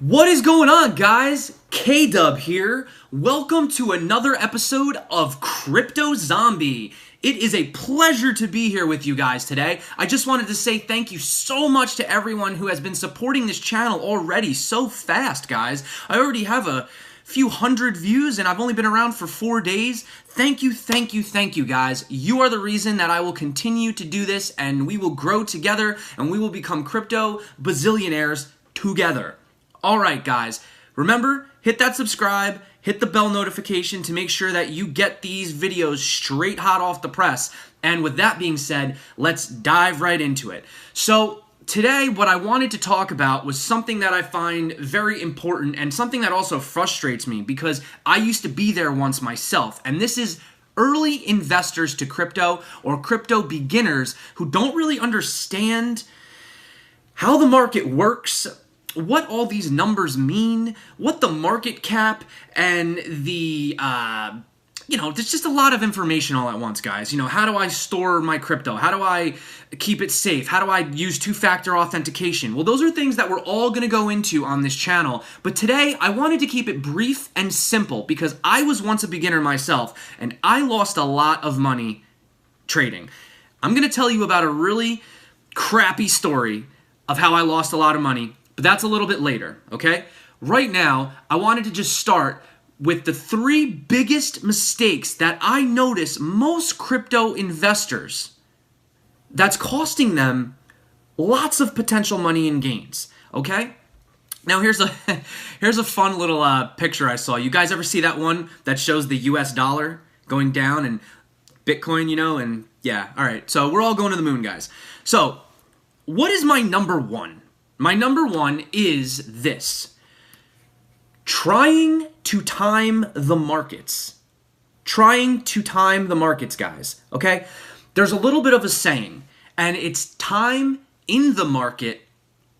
What is going on, guys? K-Dub here. Welcome to another episode of Crypto Zombie. It is a pleasure to be here with you guys today. I just wanted to say thank you so much to everyone who has been supporting this channel already so fast, guys. I already have a few hundred views and I've only been around for 4 days. Thank you, guys. You are the reason that I will continue to do this, and we will grow together and we will become crypto bazillionaires together. Alright, guys, remember, hit that subscribe, hit the bell notification to make sure that you get these videos straight hot off the press. And with that being said, let's dive right into it. So today, what I wanted to talk about was something that I find very important and something that also frustrates me because I used to be there once myself. And this is early investors to crypto or crypto beginners who don't really understand how the market works, what all these numbers mean, what the market cap and the, there's just a lot of information all at once, guys. How do I store my crypto? How do I keep it safe? How do I use two-factor authentication? Well, those are things that we're all going to go into on this channel. But today, I wanted to keep it brief and simple because I was once a beginner myself and I lost a lot of money trading. I'm going to tell you about a really crappy story of how I lost a lot of money. But that's a little bit later, okay? Right now, I wanted to just start with the 3 biggest mistakes that I notice most crypto investors that's costing them lots of potential money and gains, okay? Now here's a fun little picture I saw. You guys ever see that one that shows the US dollar going down and Bitcoin, and yeah, all right. So we're all going to the moon, guys. So what is my number one? My number one is this: trying to time the markets. Trying to time the markets, guys, okay? There's a little bit of a saying, and it's time in the market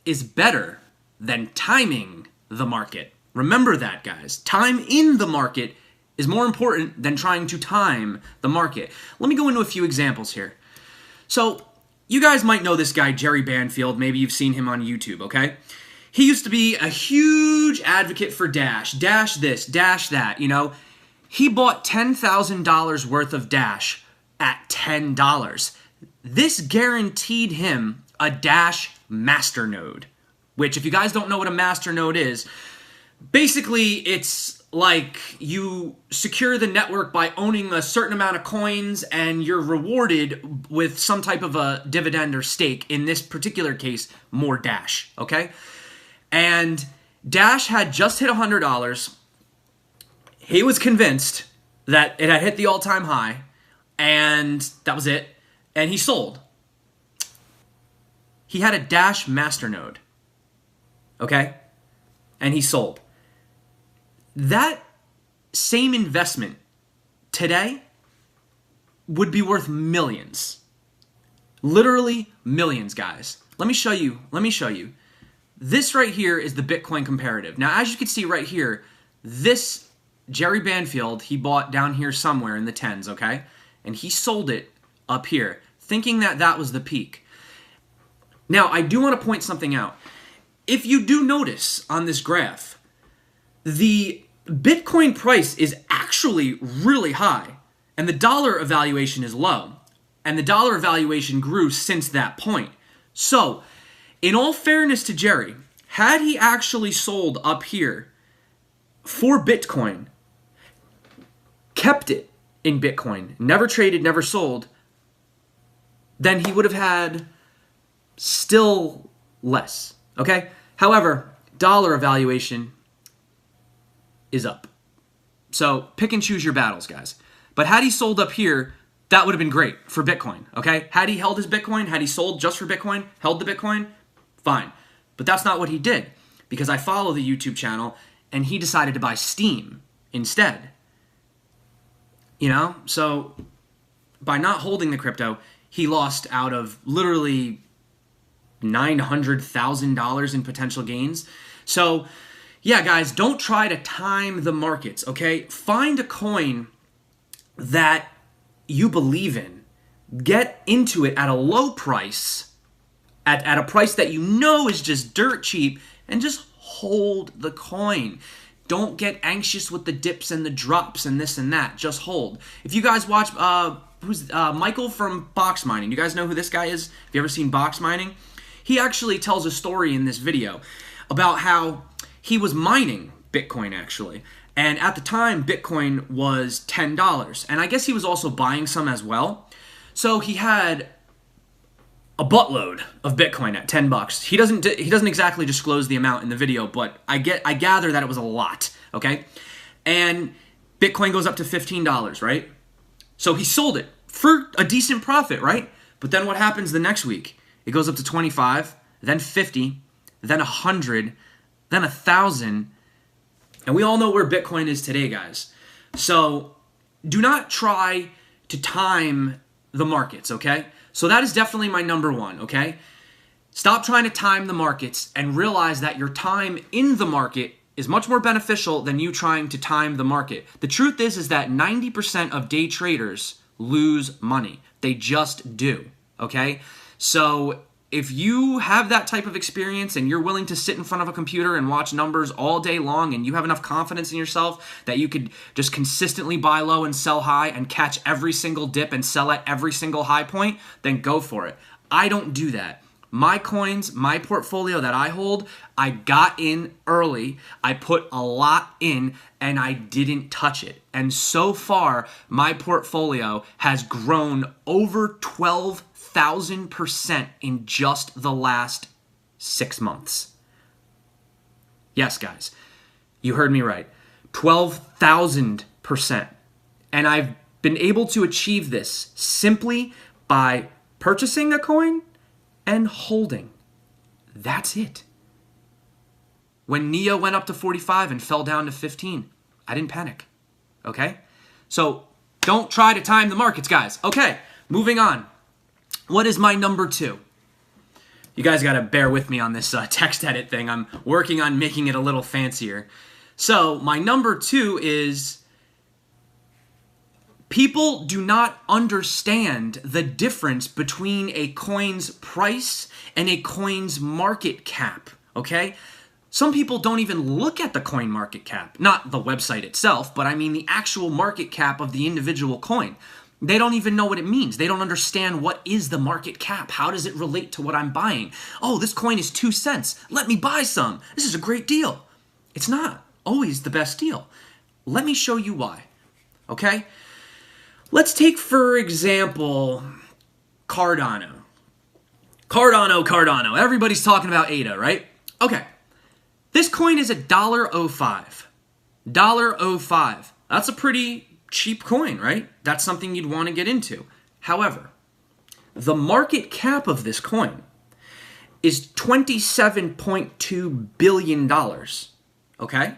is better than timing the market. Remember that, guys. Time in the market is more important than trying to time the market. Let me go into a few examples here. So, you guys might know this guy, Jerry Banfield. Maybe you've seen him on YouTube, okay? He used to be a huge advocate for Dash. Dash this, Dash that, He bought $10,000 worth of Dash at $10. This guaranteed him a Dash masternode, which, if you guys don't know what a masternode is, basically it's like you secure the network by owning a certain amount of coins and you're rewarded with some type of a dividend or stake. In this particular case, more Dash, okay? And Dash had just hit $100. He was convinced that it had hit the all-time high and that was it. And he sold. He had a Dash masternode, okay? And he sold. That same investment today would be worth millions. Literally millions, guys. Let me show you. This right here is the Bitcoin comparative. Now, as you can see right here, this Jerry Banfield, he bought down here somewhere in the tens, okay? And he sold it up here, thinking that that was the peak. Now, I do want to point something out. If you do notice on this graph, the Bitcoin price is actually really high, and the dollar evaluation is low, and the dollar evaluation grew since that point. So, in all fairness to Jerry, had he actually sold up here for Bitcoin, kept it in Bitcoin, never traded, never sold, then he would have had still less, okay? However, dollar evaluation is up. So pick and choose your battles, guys. But had he sold up here, that would have been great for Bitcoin, okay? Had he held his Bitcoin, had he sold just for Bitcoin, held the Bitcoin, fine. But that's not what he did, because I follow the YouTube channel, and he decided to buy Steam instead. So by not holding the crypto, he lost out of literally $900,000 in potential gains. So yeah, guys, don't try to time the markets, okay? Find a coin that you believe in. Get into it at a low price, at a price that you know is just dirt cheap, and just hold the coin. Don't get anxious with the dips and the drops and this and that. Just hold. If you guys watch, Michael from Box Mining. You guys know who this guy is? Have you ever seen Box Mining? He actually tells a story in this video about how he was mining Bitcoin, actually. And at the time, Bitcoin was $10. And I guess he was also buying some as well. So he had a buttload of Bitcoin at 10 bucks. He doesn't exactly disclose the amount in the video, but I gather that it was a lot, okay? And Bitcoin goes up to $15, right? So he sold it for a decent profit, right? But then what happens the next week? It goes up to 25, then 50, then 100, then 1,000. And we all know where Bitcoin is today, guys. So do not try to time the markets, okay? So that is definitely my number one, okay? Stop trying to time the markets and realize that your time in the market is much more beneficial than you trying to time the market. The truth is that 90% of day traders lose money. They just do, okay? So if you have that type of experience and you're willing to sit in front of a computer and watch numbers all day long and you have enough confidence in yourself that you could just consistently buy low and sell high and catch every single dip and sell at every single high point, then go for it. I don't do that. My coins, my portfolio that I hold, I got in early, I put a lot in, and I didn't touch it. And so far, my portfolio has grown over 12,000% in just the last 6 months. Yes, guys, you heard me right. 12,000%. And I've been able to achieve this simply by purchasing a coin and holding. That's it. When NEO went up to 45 and fell down to 15, I didn't panic. Okay? So don't try to time the markets, guys. Okay, moving on. What is my number two? You guys got to bear with me on this text edit thing. I'm working on making it a little fancier. So my number two is people do not understand the difference between a coin's price and a coin's market cap, okay? Some people don't even look at the coin market cap. Not the website itself, but I mean the actual market cap of the individual coin. They don't even know what it means. They don't understand what is the market cap. How does it relate to what I'm buying? Oh, this coin is 2 cents. Let me buy some. This is a great deal. It's not always the best deal. Let me show you why, okay? Let's take, for example, Cardano. Cardano. Everybody's talking about ADA, right? Okay. This coin is $1.05. $1.05. That's a pretty cheap coin, right? That's something you'd want to get into. However, the market cap of this coin is $27.2 billion, okay?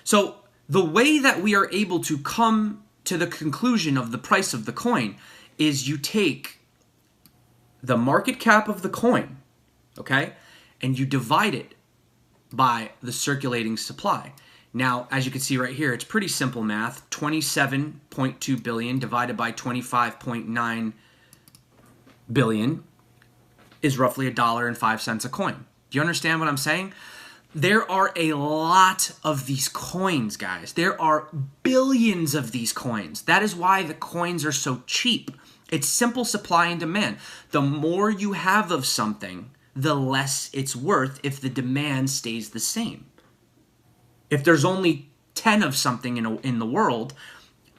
So the way that we are able to come to the conclusion of the price of the coin is you take the market cap of the coin, okay, and you divide it by the circulating supply. Now, as you can see right here, it's pretty simple math. 27.2 billion divided by 25.9 billion is roughly $1.05 a coin. Do you understand what I'm saying? There are a lot of these coins, guys. There are billions of these coins. That is why the coins are so cheap. It's simple supply and demand. The more you have of something, the less it's worth if the demand stays the same. If there's only 10 of something in the world,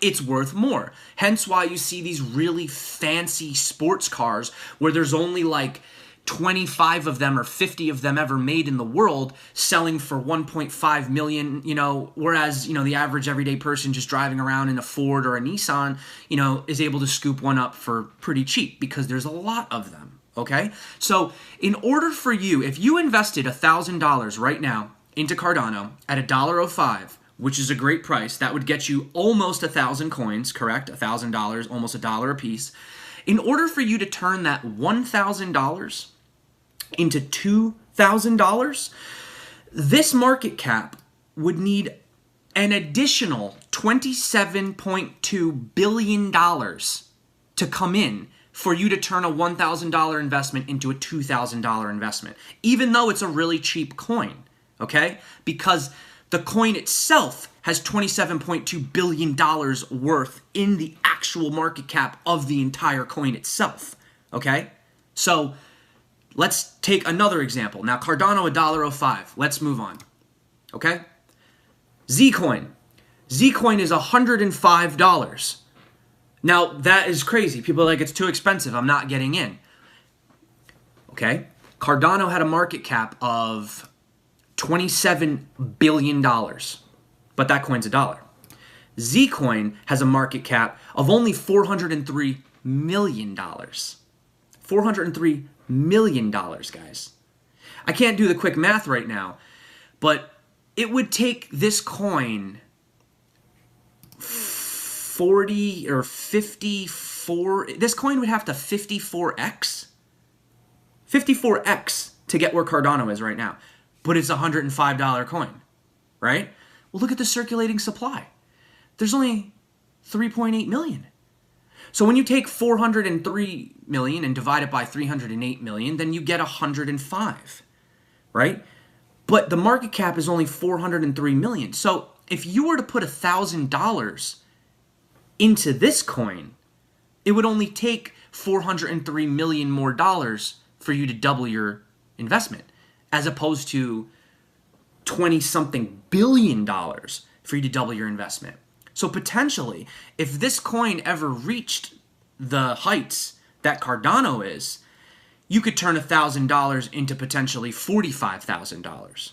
it's worth more. Hence why you see these really fancy sports cars where there's only like 25 of them or 50 of them ever made in the world selling for 1.5 million, whereas, the average everyday person just driving around in a Ford or a Nissan, is able to scoop one up for pretty cheap because there's a lot of them, okay? So in order for you, if you invested $1,000 right now into Cardano at $1.05, which is a great price, that would get you almost 1,000 coins, correct? $1,000, almost $1 a piece. In order for you to turn that $1,000 into $2,000, this market cap would need an additional $27.2 billion to come in for you to turn a $1,000 investment into a $2,000 investment, even though it's a really cheap coin, okay? Because the coin itself has $27.2 billion worth in the actual market cap of the entire coin itself, okay? So let's take another example. Now, Cardano, $1.05. Let's move on, okay? Zcoin. Zcoin is $105. Now, that is crazy. People are like, it's too expensive. I'm not getting in. Okay? Cardano had a market cap of $27 billion, but that coin's $1. Zcoin has a market cap of only $403 million. $403 million, guys. I can't do the quick math right now, but it would take this coin 40 or 54, this coin would have to 54x to get where Cardano is right now. But it's a $105 coin, right? Well, look at the circulating supply. There's only 3.8 million. So when you take 403 million and divide it by 308 million, then you get 105, right? But the market cap is only 403 million. So if you were to put $1,000 into this coin, it would only take 403 million more dollars for you to double your investment, as opposed to 20-something billion dollars for you to double your investment. So potentially, if this coin ever reached the heights that Cardano is, you could turn $1,000 into potentially $45,000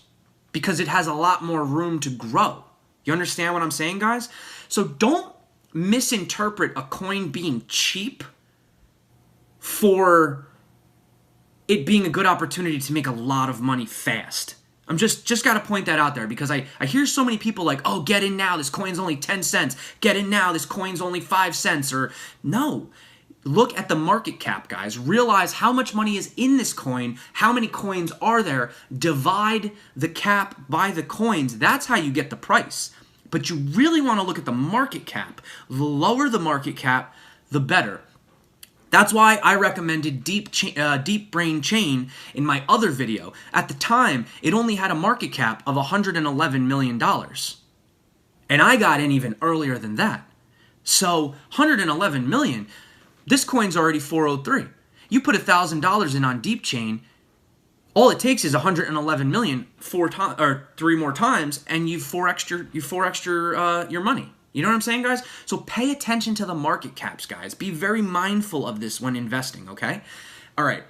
because it has a lot more room to grow. You understand what I'm saying, guys? So don't misinterpret a coin being cheap for it being a good opportunity to make a lot of money fast. I'm just got to point that out there because I hear so many people like, oh, get in now, this coin's only 10 cents. Get in now, this coin's only 5 cents. Or no, look at the market cap, guys. Realize how much money is in this coin, how many coins are there, divide the cap by the coins. That's how you get the price. But you really want to look at the market cap. The lower the market cap, the better. That's why I recommended Deep Brain Chain in my other video. At the time, it only had a market cap of $111 million. And I got in even earlier than that. So, $111 million, this coin's already 403. You put $1,000 in on Deep Chain, all it takes is 111 million 3 more times, and you 4x your money. You know what I'm saying, guys? So pay attention to the market caps, guys. Be very mindful of this when investing, okay? All right.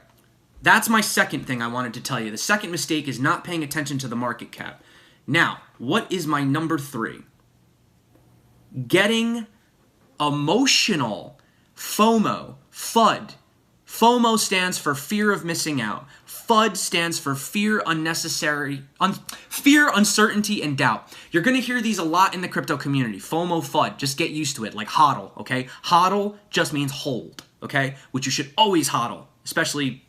That's my second thing I wanted to tell you. The second mistake is not paying attention to the market cap. Now, what is my number 3? Getting emotional. FOMO. FUD. FOMO stands for fear of missing out. FUD stands for fear, uncertainty, and doubt. You're going to hear these a lot in the crypto community. FOMO, FUD. Just get used to it. Like HODL, okay? HODL just means hold, okay? Which you should always HODL, especially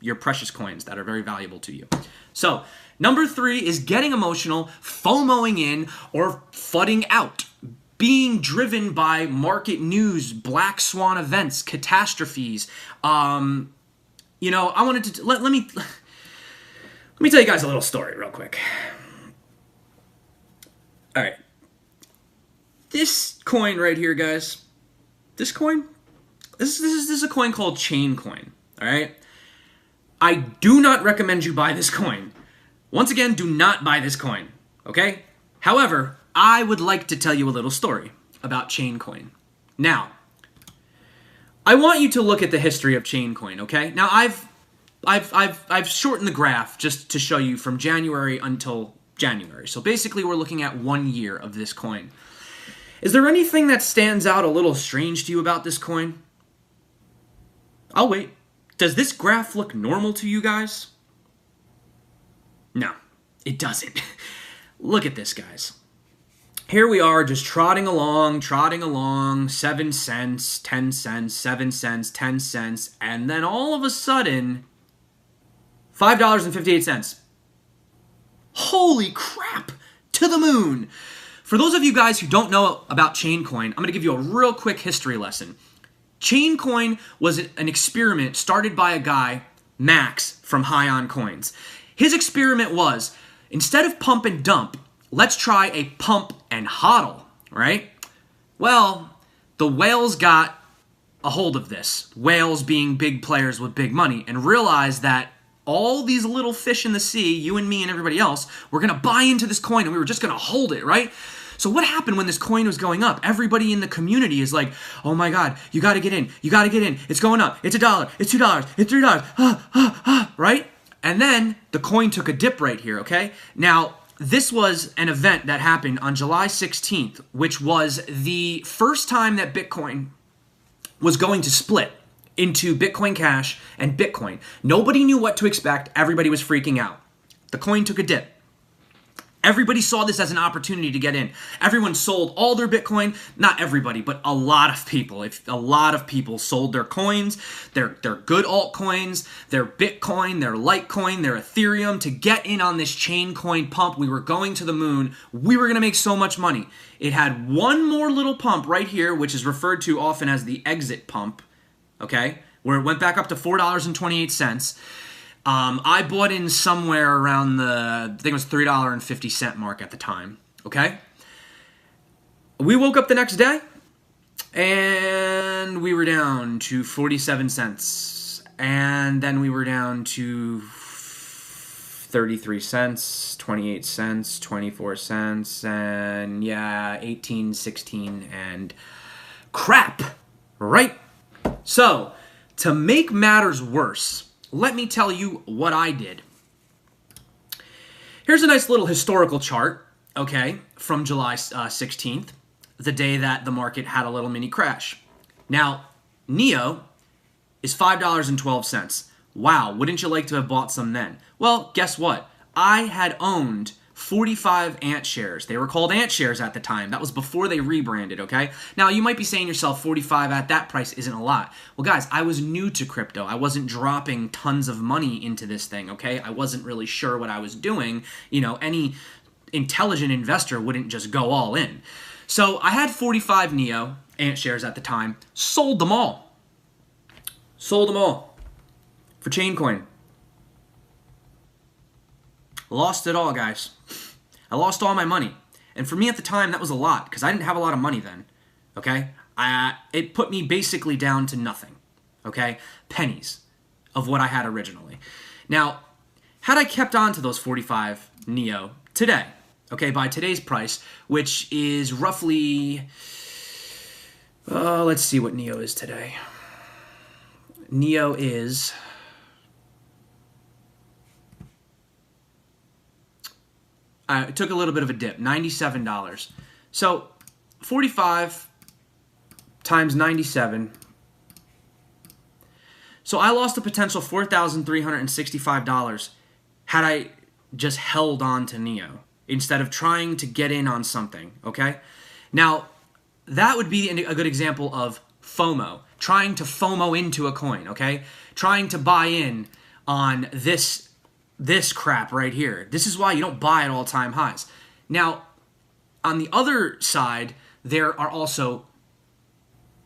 your precious coins that are very valuable to you. So, number 3 is getting emotional, FOMOing in, or FUDding out. Being driven by market news, black swan events, catastrophes. You know, I wanted to let me tell you guys a little story real quick. All right, this coin right here, guys. This coin, this is a coin called Chain Coin. All right, I do not recommend you buy this coin. Once again, do not buy this coin. Okay. However, I would like to tell you a little story about Chain Coin. Now, I want you to look at the history of Chain Coin, okay? Now, I've shortened the graph just to show you from January until January. So basically, we're looking at 1 year of this coin. Is there anything that stands out a little strange to you about this coin? I'll wait. Does this graph look normal to you guys? No, it doesn't. Look at this, guys. Here we are just trotting along, 7 cents, 10 cents, 7 cents, 10 cents, and then all of a sudden, $5.58. Holy crap! To the moon! For those of you guys who don't know about Chain Coin, I'm going to give you a real quick history lesson. Chain Coin was an experiment started by a guy, Max, from High On Coins. His experiment was, Instead of pump and dump, let's try a pump and hodl, right? Well, the whales got a hold of this, whales being big players with big money, and realized that all these little fish in the sea, you and me and everybody else, were going to buy into this coin and we were just going to hold it, right? So what happened when this coin was going up? Everybody in the community is like, oh my God, you got to get in. You got to get in. It's going up. It's $1. It's $2. It's $3. Right? And then the coin took a dip right here, okay? Now, this was an event that happened on July 16th, which was the first time that Bitcoin was going to split into Bitcoin Cash and Bitcoin. Nobody knew what to expect. Everybody was freaking out. The coin took a dip. Everybody saw this as an opportunity to get in. Everyone sold all their Bitcoin. Not everybody, but a lot of people. A lot of people sold their coins, their good altcoins, their Bitcoin, their Litecoin, their Ethereum to get in on this chain coin pump. We were going to the moon. We were going to make so much money. It had one more little pump right here, which is referred to often as the exit pump, okay, where it went back up to $4.28. I bought in somewhere around the, I think it was $3.50 mark at the time, okay? We woke up the next day, and we were down to 47 cents. And then we were down to 33 cents, 28 cents, 24 cents, and yeah, 18, 16, and crap, right? So, to make matters worse, let me tell you what I did. Here's a nice little historical chart, okay, from July 16th, the day that the market had a little mini crash. Now, NEO is $5.12. Wow, wouldn't you like to have bought some then? Well, guess what? I had owned 45 Ant shares. They were called Ant shares at the time. That was before they rebranded, okay? Now, you might be saying to yourself, 45 at that price isn't a lot. Well, guys, I was new to crypto. I wasn't dropping tons of money into this thing, okay? I wasn't really sure what I was doing. You know, any intelligent investor wouldn't just go all in. So I had 45 NEO Ant shares at the time. Sold them all. Sold them all for Chaincoin. Lost it all, guys. I lost all my money. And for me at the time, that was a lot because I didn't have a lot of money then, okay? It put me basically down to nothing, okay? Pennies of what I had originally. Now, had I kept on to those 45 NEO today, okay, by today's price, which is roughly, let's see what NEO is today. NEO is... it took a little bit of a dip, $97. So 45 times 97. So I lost a potential $4,365 had I just held on to NEO instead of trying to get in on something, okay? Now, that would be a good example of FOMO, trying to FOMO into a coin, okay? Trying to buy in on this crap right here. This is why you don't buy at all-time highs. Now, on the other side, there are also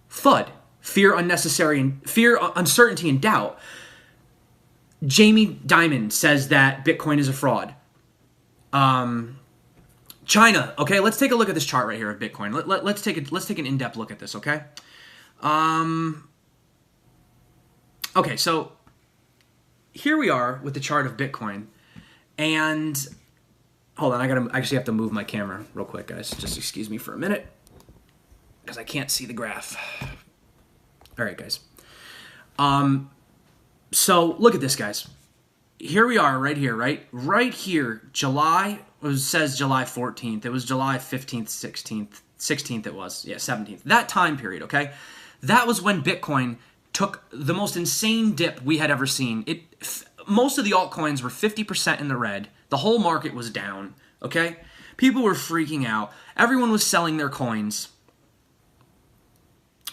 FUD, fear, uncertainty, and doubt. Jamie Dimon says that Bitcoin is a fraud. China, okay, let's take a look at this chart right here of Bitcoin. Let's take an in-depth look at this, okay? Okay, so here we are with the chart of Bitcoin, and hold on, I actually have to move my camera real quick, guys. Just excuse me for a minute, because I can't see the graph. All right, guys. So look at this, guys. Here we are, right here, right here. July. It says July 14th. It was July 15th, 16th. It was 17th. That time period, okay. That was when Bitcoin took the most insane dip we had ever seen. Most of the altcoins were 50% in the red. The whole market was down, okay? People were freaking out. Everyone was selling their coins.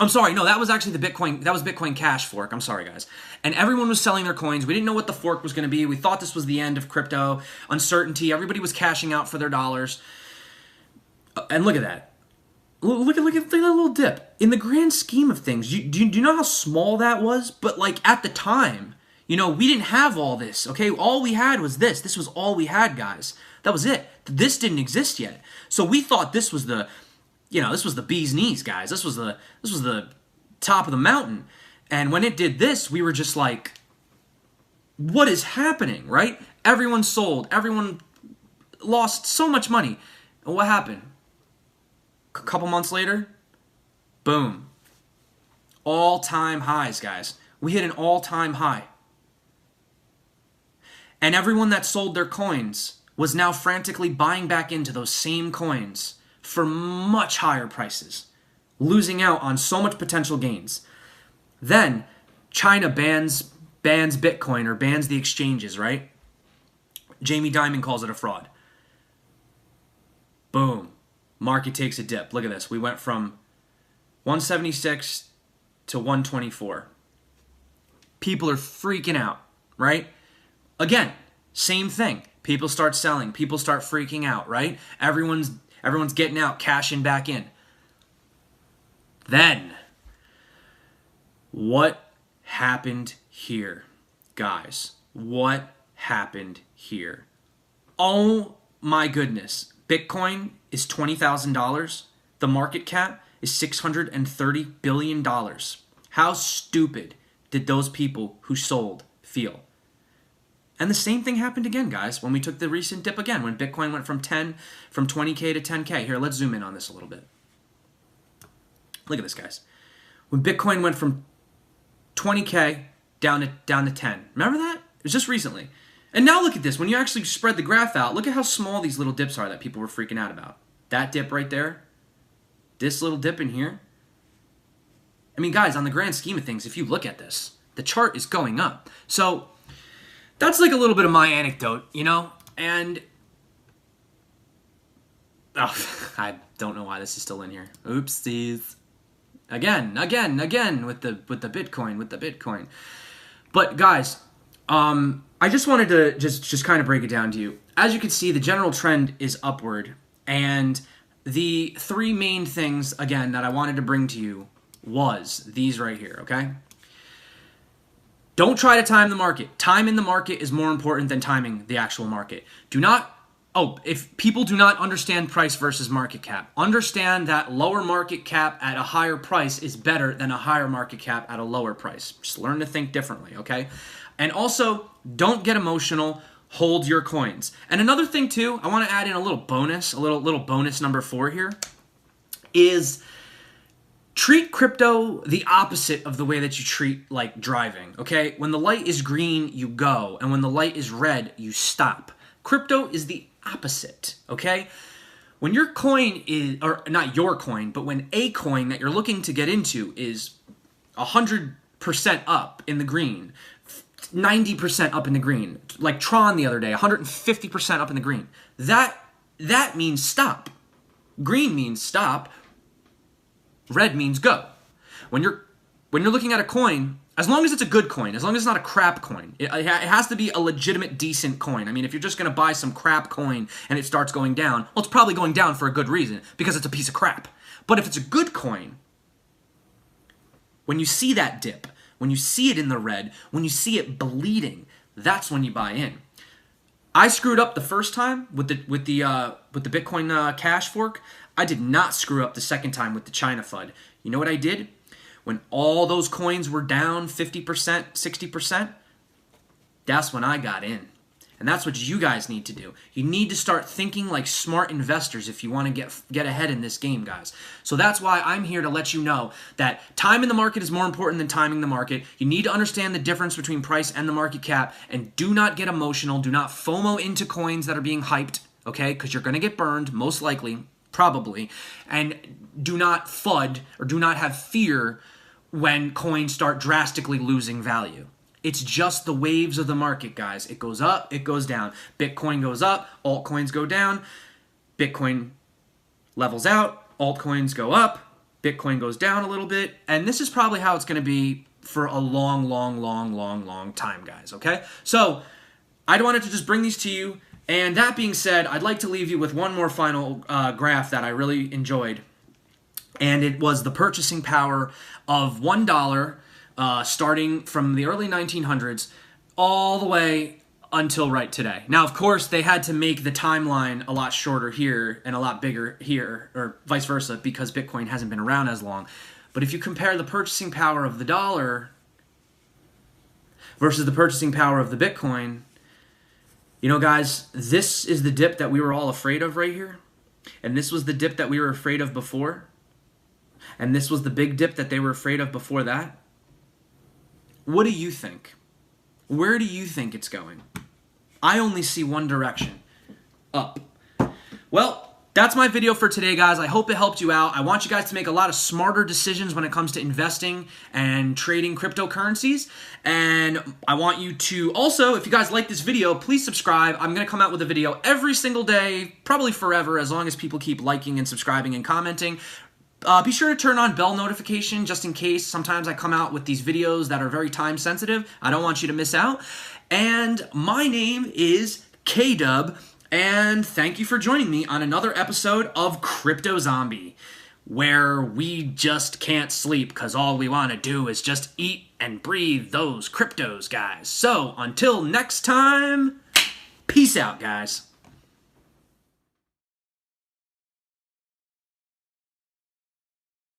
I'm sorry, no, that was actually that was Bitcoin Cash fork. I'm sorry, guys. And everyone was selling their coins. We didn't know what the fork was going to be. We thought this was the end of crypto. Uncertainty. Everybody was cashing out for their dollars. And look at that. Look at that little dip. In the grand scheme of things, do you know how small that was? But like at the time, You know, we didn't have all this, okay? All we had was this. This was all we had, guys. That was it. This didn't exist yet. So we thought this was the, you know, this was the bee's knees, guys. This was the top of the mountain. And when it did this, we were just like, what is happening, right? Everyone sold. Everyone lost so much money. And what happened? A couple months later, boom. All-time highs, guys. We hit an all-time high. And everyone that sold their coins was now frantically buying back into those same coins for much higher prices, losing out on so much potential gains. Then China bans Bitcoin, or bans the exchanges, right? Jamie Dimon calls it a fraud. Boom. Market takes a dip. Look at this. We went from 176 to 124. People are freaking out, right? Again, same thing. People start selling. People start freaking out, right? Everyone's getting out, cashing back in. Then, what happened here, guys? What happened here? Oh my goodness. Bitcoin is $20,000. The market cap is $630 billion. How stupid did those people who sold feel? And the same thing happened again, guys, when we took the recent dip again, when Bitcoin went from 20K to 10K. Here, let's zoom in on this a little bit. Look at this, guys. When Bitcoin went from 20K down to 10. Remember that? It was just recently. And now look at this. When you actually spread the graph out, look at how small these little dips are that people were freaking out about. That dip right there. This little dip in here. I mean, guys, on the grand scheme of things, if you look at this, the chart is going up. So that's like a little bit of my anecdote, you know? And I don't know why this is still in here. Oopsies. Again with the Bitcoin. But guys, I just wanted to just kind of break it down to you. As you can see, the general trend is upward, and the three main things again that I wanted to bring to you was these right here, okay? Don't try to time the market. Time in the market is more important than timing the actual market. If people do not understand price versus market cap, understand that lower market cap at a higher price is better than a higher market cap at a lower price. Just learn to think differently, okay? And also, don't get emotional. Hold your coins. And another thing too, I want to add in a little bonus, a little bonus number 4 here, is treat crypto the opposite of the way that you treat like driving, okay? When the light is green, you go, and when the light is red, you stop. Crypto is the opposite, okay? When your coin is, or not your coin, but when a coin that you're looking to get into is 100% up in the green, 90% up in the green, like Tron the other day, 150% up in the green, that means stop. Green means stop. Red means go. When you're looking at a coin, as long as it's a good coin, as long as it's not a crap coin, it has to be a legitimate, decent coin. I mean, if you're just going to buy some crap coin and it starts going down, well, it's probably going down for a good reason, because it's a piece of crap. But if it's a good coin, when you see that dip, when you see it in the red, when you see it bleeding, that's when you buy in. I screwed up the first time with the Bitcoin Cash fork. I did not screw up the second time with the China FUD. You know what I did? When all those coins were down 50%, 60%, that's when I got in. And that's what you guys need to do. You need to start thinking like smart investors if you want to get ahead in this game, guys. So that's why I'm here to let you know that time in the market is more important than timing the market. You need to understand the difference between price and the market cap, and do not get emotional. Do not FOMO into coins that are being hyped, okay? Because you're going to get burned, most likely, probably. And do not FUD, or do not have fear when coins start drastically losing value. It's just the waves of the market, guys. It goes up, it goes down. Bitcoin goes up, altcoins go down. Bitcoin levels out, altcoins go up. Bitcoin goes down a little bit. And this is probably how it's going to be for a long time, guys, okay? So I wanted to just bring these to you. And that being said, I'd like to leave you with one more final graph that I really enjoyed. And it was the purchasing power of $1 starting from the early 1900s all the way until right today. Now, of course, they had to make the timeline a lot shorter here and a lot bigger here, or vice versa, because Bitcoin hasn't been around as long. But if you compare the purchasing power of the dollar versus the purchasing power of the Bitcoin, you know, guys, this is the dip that we were all afraid of right here. And this was the dip that we were afraid of before. And this was the big dip that they were afraid of before that. What do you think? Where do you think it's going? I only see one direction. Up. Well, that's my video for today, guys. I hope it helped you out. I want you guys to make a lot of smarter decisions when it comes to investing and trading cryptocurrencies. And I want you to also, if you guys like this video, please subscribe. I'm going to come out with a video every single day, probably forever, as long as people keep liking and subscribing and commenting. Be sure to turn on bell notification just in case. Sometimes I come out with these videos that are very time sensitive. I don't want you to miss out. And my name is K-Dub, and thank you for joining me on another episode of Crypto Zombie, where we just can't sleep because all we want to do is just eat and breathe those cryptos, guys. So until next time, peace out, guys.